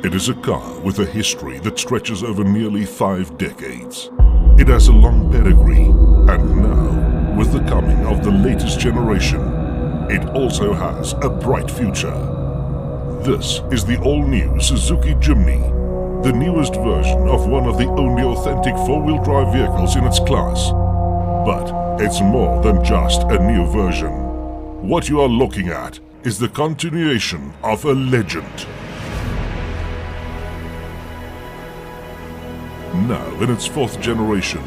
It is a car with a history that stretches over nearly 5 decades. It has a long pedigree, and now, with the coming of the latest generation, it also has a bright future. This is the all-new Suzuki Jimny, the newest version of one of the only authentic four-wheel drive vehicles in its class. But it's more than just a new version. What you are looking at is the continuation of a legend. Now in its 4th generation,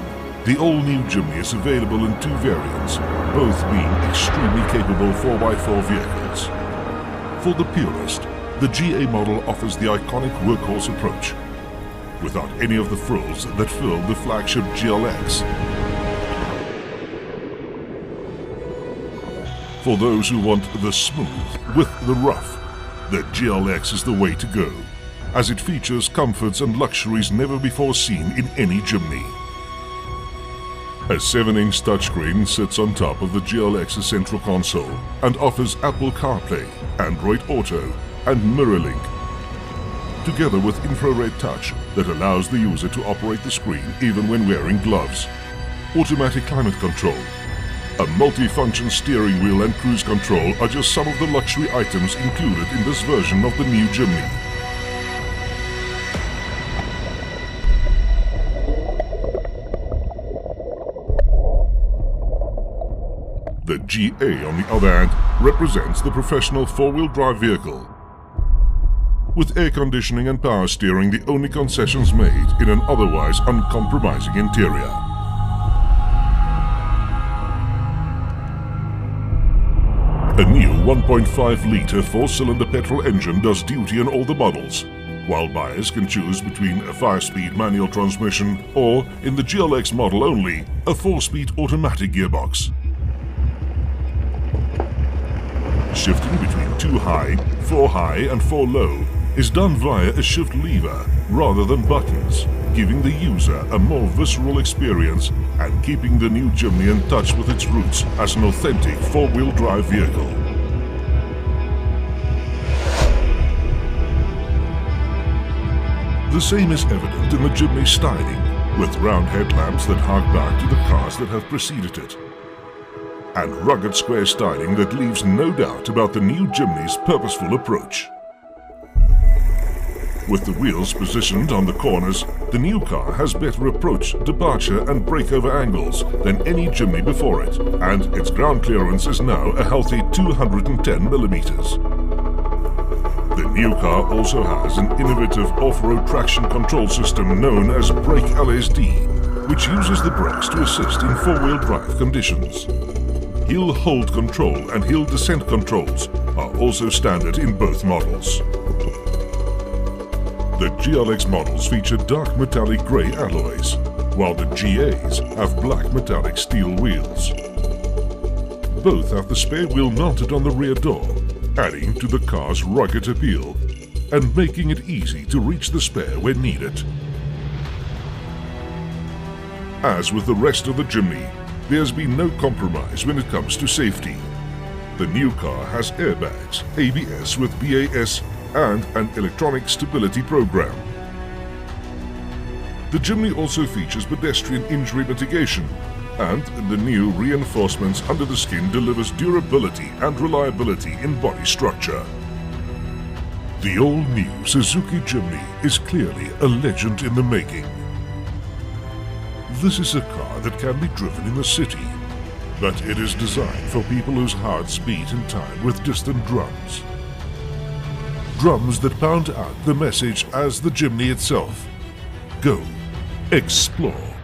the all-new Jimny is available in 2 variants, both being extremely capable 4x4 vehicles. For the purist, the GA model offers the iconic workhorse approach, without any of the frills that fill the flagship GLX. For those who want the smooth with the rough, the GLX is the way to go, as it features comforts and luxuries never before seen in any Jimny. A 7-inch touchscreen sits on top of the GLX's central console and offers Apple CarPlay, Android Auto and MirrorLink, together with infrared touch that allows the user to operate the screen even when wearing gloves. Automatic climate control, a multi-function steering wheel and cruise control are just some of the luxury items included in this version of the new Jimny. The GA, on the other hand, represents the professional four-wheel drive vehicle, with air conditioning and power steering the only concessions made in an otherwise uncompromising interior. A new 1.5-litre 4-cylinder petrol engine does duty in all the models, while buyers can choose between a 5-speed manual transmission or, in the GLX model only, a 4-speed automatic gearbox. Shifting between 2 high, 4 high and 4 low is done via a shift lever rather than buttons, giving the user a more visceral experience and keeping the new Jimny in touch with its roots as an authentic four-wheel drive vehicle. The same is evident in the Jimny styling, with round headlamps that hark back to the cars that have preceded it, and rugged square styling that leaves no doubt about the new Jimny's purposeful approach. With the wheels positioned on the corners, the new car has better approach, departure and breakover angles than any Jimny before it, and its ground clearance is now a healthy 210 millimeters. The new car also has an innovative off-road traction control system known as Brake LSD, which uses the brakes to assist in four-wheel drive conditions. Hill hold control and hill descent controls are also standard in both models. The GLX models feature dark metallic grey alloys, while the GAs have black metallic steel wheels. Both have the spare wheel mounted on the rear door, adding to the car's rugged appeal and making it easy to reach the spare when needed. As with the rest of the Jimny, there's been no compromise when it comes to safety. The new car has airbags, ABS with BAS and an electronic stability program. The Jimny also features pedestrian injury mitigation, and the new reinforcements under the skin delivers durability and reliability in body structure. The all-new Suzuki Jimny is clearly a legend in the making. This is a car that can be driven in the city, but it is designed for people whose hearts beat in time with distant drums. Drums that pound out the message as the Jimny itself. Go, explore.